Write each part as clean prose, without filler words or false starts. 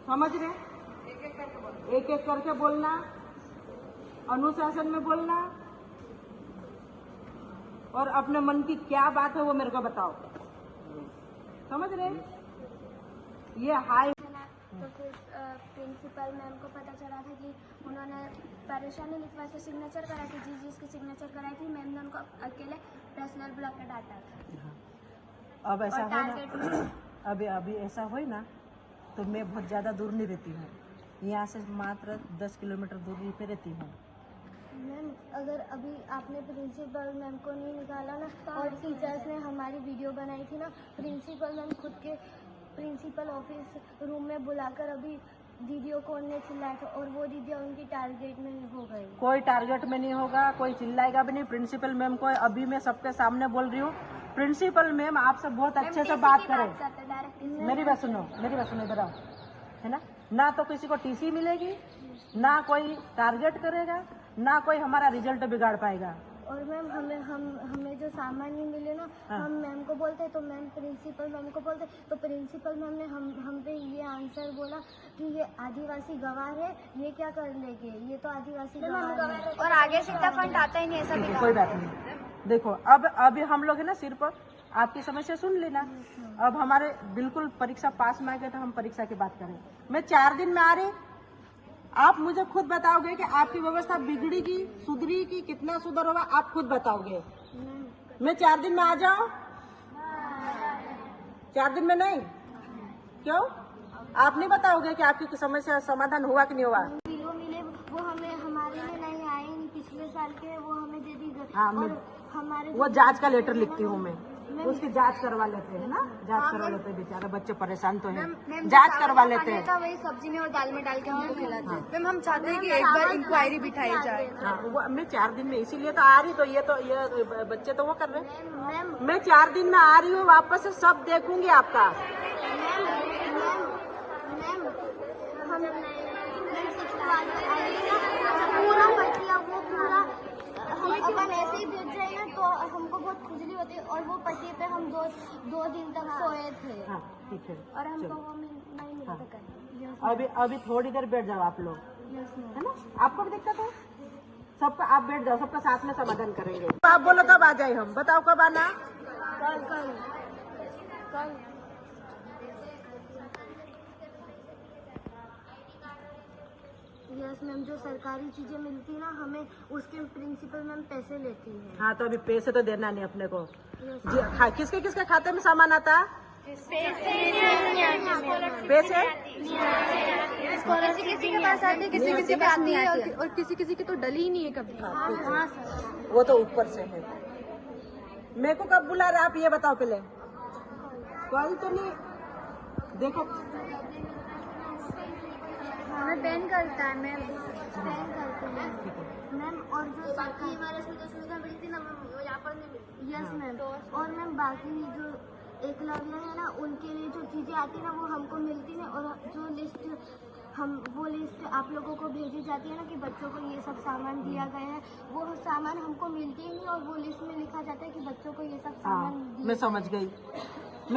समझ रहे? एक एक करके बोलना, अनुशासन में बोलना, और अपने मन की क्या बात है वो मेरे को बताओ। समझ रहे? ये हाई। तो फिर प्रिंसिपल मैम को पता चला था कि उन्होंने परेशानी लिखवा के सिग्नेचर कराई थी, जिसकी सिग्नेचर कराई थी मैम ने उनको अकेले पर्सनल ब्लॉक का डाटा था। अब ऐसा है ना, अभी ऐसा हो ना, तो मैं बहुत ज़्यादा दूर नहीं रहती हूँ, यहाँ से मात्र 10 किलोमीटर दूरी पे रहती हूँ। मैम अगर अभी आपने प्रिंसिपल मैम को नहीं निकाला ना, और टीचर्स ने हमारी वीडियो बनाई थी ना, प्रिंसिपल मैम खुद के प्रिंसिपल ऑफिस रूम में बुलाकर अभी दीदियों को उन्हें चिल्लाया था, और वो दीदियाँ उनकी टारगेट में हो गई। कोई टारगेट में नहीं होगा, कोई चिल्लाएगा भी नहीं। प्रिंसिपल मैम को अभी मैं सबके सामने बोल रही हूँ, प्रिंसिपल मैम आपसे बहुत अच्छे से बात करें। मेरी बात सुनो इधर आओ, है ना तो किसी को टीसी मिलेगी, ना कोई टारगेट करेगा, ना कोई हमारा रिजल्ट बिगाड़ पाएगा। और मैम हमें जो सामान नहीं मिले ना, हम मैम को बोलते तो मैम प्रिंसिपल मैम को बोलते, तो प्रिंसिपल मैम ने हम पे ये आंसर बोला कि ये आदिवासी गवार है, ये क्या कर लेंगे, ये तो आदिवासी गवार है, और आगे से इतना फंड आता ही नहीं, ऐसा भी कोई बात नहीं। देखो अभी हम लोग है ना, सिर्फ आपकी समस्या सुन लेना। अब हमारे बिल्कुल परीक्षा पास में आ गए तो हम परीक्षा की बात करें। मैं 4 दिन में आ रही, आप मुझे खुद बताओगे कि आपकी व्यवस्था बिगड़ी की सुधरी की, कितना सुधर होगा, आप खुद बताओगे। मैं 4 दिन में आ जाऊं? 4 दिन में नहीं, क्यों? आप नहीं बताओगे कि आपकी समस्या समाधान हुआ कि नहीं हुआ? मिले वो हमें हमारे लिए नहीं आए, पिछले साल के वो हमें दे दी गई। हाँ, और हमारे वो जांच का लेटर लिखती हूँ मैं, उसकी जांच करवा लेते हैं ना, जांच करवा लेते हैं। बेचारे बच्चे परेशान तो हैं, जांच करवा लेते हैं। वही सब्जी में और दाल में डाल के हमको खिलाते हैं। मैम हम चाहते हैं कि एक बार इंक्वायरी बिठाई जाए। हाँ, मैं 4 दिन में इसीलिए तो आ रही, तो ये बच्चे तो वो कर रहे हैं। मैं 4 दिन में आ रही हूँ, वापस से सब देखूंगी आपका। पूरा पटिया वो पूरा हम अपन ऐसे ही भेज जाए ना, तो हमको बहुत खुजली होती है, और वो पटिए पे हम दो दिन तक सोए थे। हाँ ठीक है, और हमको वो नहीं मिला था कहीं। अभी थोड़ी देर बैठ जाओ आप लोग, है ना? आपको भी दिक्कत है, सबका आप बैठ जाओ, सबका साथ में समाधान करेंगे। तो आप बोलो कब आ जाए हम, बताओ कब आना? कल यस मैम, जो सरकारी चीजें मिलती है ना हमें, उसके प्रिंसिपल मैम पैसे लेती है। हाँ, तो अभी पैसे तो देना नहीं अपने को। किसके किसके खाते में सामान आता है? पैसे किसी के पास आती है, किसी के पास नहीं आती, और किसी की तो डली ही नहीं है कभी। वो तो ऊपर से है। मेरे को कब बुला रहे आप, ये बताओ पहले। कल तो नहीं, देखो हमें बैन करता है मैम, बैन करते हैं मैम। और जो बाकी हमारे जो सुविधा मिलती है ना वो यहाँ पर नहीं मिलती। Yes ma'am. और मैम बाकी जो एकलव्य है ना, उनके लिए जो चीजें आती है ना वो हमको मिलती है, और जो वो लिस्ट आप लोगों को भेजी जाती है ना कि बच्चों को ये सब सामान दिया गया है, वो सामान हमको मिलती ही नहीं, और वो लिस्ट में लिखा जाता है कि बच्चों को ये सब सामान दिया। मैं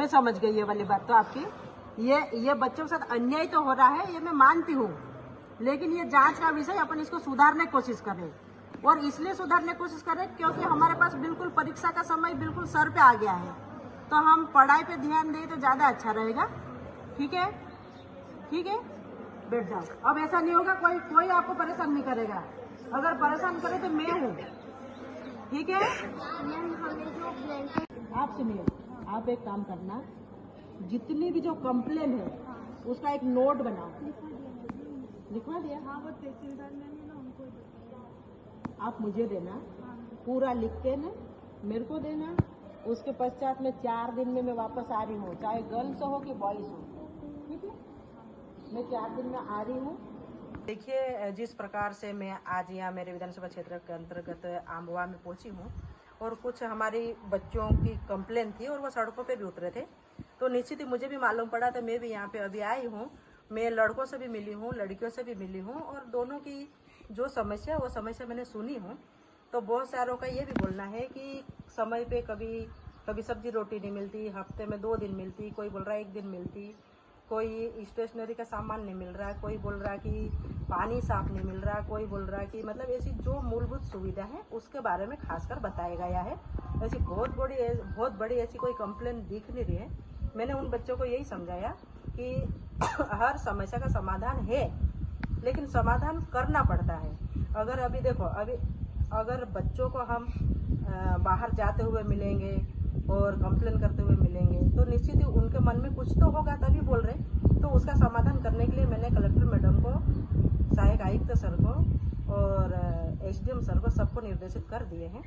समझ गई ये वाली बात तो आपकी। ये बच्चों के साथ अन्याय तो हो रहा है, ये मैं मानती हूँ, लेकिन ये जांच का विषय, अपन इसको सुधारने की कोशिश करें। और इसलिए सुधारने की कोशिश करें क्योंकि हमारे पास बिल्कुल परीक्षा का समय बिल्कुल सर पे आ गया है, तो हम पढ़ाई पे ध्यान दें तो ज्यादा अच्छा रहेगा। ठीक है, बैठ जाओ। अब ऐसा नहीं होगा, कोई आपको परेशान नहीं करेगा। अगर परेशान करे तो मैं हूँ, ठीक है? आप सुनिए, आप एक काम करना, जितनी भी जो कंप्लेन है उसका एक नोट बनाओ। लिखवा दिया? हाँ, वो तहसीलदार ने ना उनको आप मुझे देना, पूरा लिख के ना मेरे को देना। उसके पश्चात में 4 दिन में मैं वापस आ रही हूँ, चाहे गर्ल्स हो कि बॉयज हो, ठीक है? मैं 4 दिन में आ रही हूँ। देखिए, जिस प्रकार से मैं आज यहाँ मेरे विधानसभा क्षेत्र के अंतर्गत आम्बवा में पहुंची हूँ, और कुछ हमारी बच्चों की कंप्लेन थी और वो सड़कों पे भी उतरे थे, तो निश्चित ही मुझे भी मालूम पड़ा, तो मैं भी यहाँ पे अभी आई हूँ। मैं लड़कों से भी मिली हूँ, लड़कियों से भी मिली हूँ, और दोनों की जो समस्या वो समस्या मैंने सुनी हूँ। तो बहुत सारों का ये भी बोलना है कि समय पे कभी सब्जी रोटी नहीं मिलती, हफ्ते में 2 दिन मिलती, कोई बोल रहा है 1 दिन मिलती, कोई स्टेशनरी का सामान नहीं मिल रहा है, कोई बोल रहा है कि पानी साफ नहीं मिल रहा, कोई बोल रहा है कि मतलब ऐसी जो मूलभूत सुविधा है उसके बारे में खासकर बताया गया है। ऐसी बहुत बड़ी ऐसी कोई कंप्लेन दिख नहीं रही है। मैंने उन बच्चों को यही समझाया कि हर समस्या का समाधान है, लेकिन समाधान करना पड़ता है। अगर अभी देखो, अभी अगर बच्चों को हम बाहर जाते हुए मिलेंगे और कंप्लेन करते हुए मिलेंगे तो निश्चित ही उनके मन में कुछ तो होगा, तभी बोल रहे। तो उसका समाधान करने के लिए मैंने कलेक्टर मैडम को, सहायक आयुक्त सर को और एसडीएम सर को सबको निर्देशित कर दिए हैं।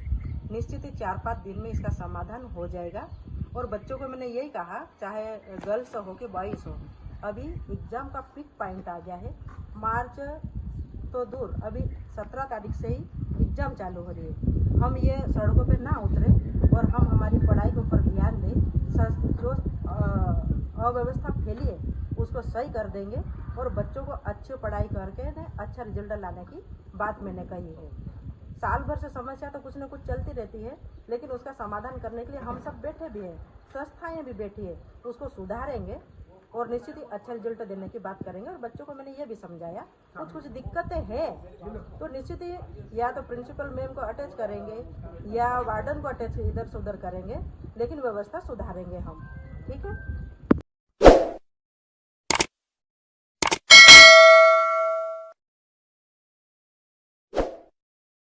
निश्चित ही 4-5 दिन में इसका समाधान हो जाएगा। और बच्चों को मैंने यही कहा, चाहे गर्ल्स हो कि बॉयज़ हो, अभी एग्ज़ाम का पिक पॉइंट आ गया है। मार्च तो दूर, अभी 17 तारीख से ही एग्ज़ाम चालू हो रही है। हम ये सड़कों पे ना उतरे और हम हमारी पढ़ाई के ऊपर ध्यान दें। जो अव्यवस्था फैली है उसको सही कर देंगे और बच्चों को अच्छी पढ़ाई करके अच्छा रिजल्ट लाने की बात मैंने कही है। साल भर से समस्या तो कुछ न कुछ चलती रहती है, लेकिन उसका समाधान करने के लिए हम सब बैठे भी हैं, संस्थाएं भी बैठी है, उसको सुधारेंगे और निश्चित ही अच्छा रिजल्ट देने की बात करेंगे। और बच्चों को मैंने ये भी समझाया कुछ दिक्कतें हैं तो निश्चित ही या तो प्रिंसिपल मैम को अटैच करेंगे या वार्डन को अटैच इधर से उधर करेंगे, लेकिन व्यवस्था सुधारेंगे हम। ठीक है।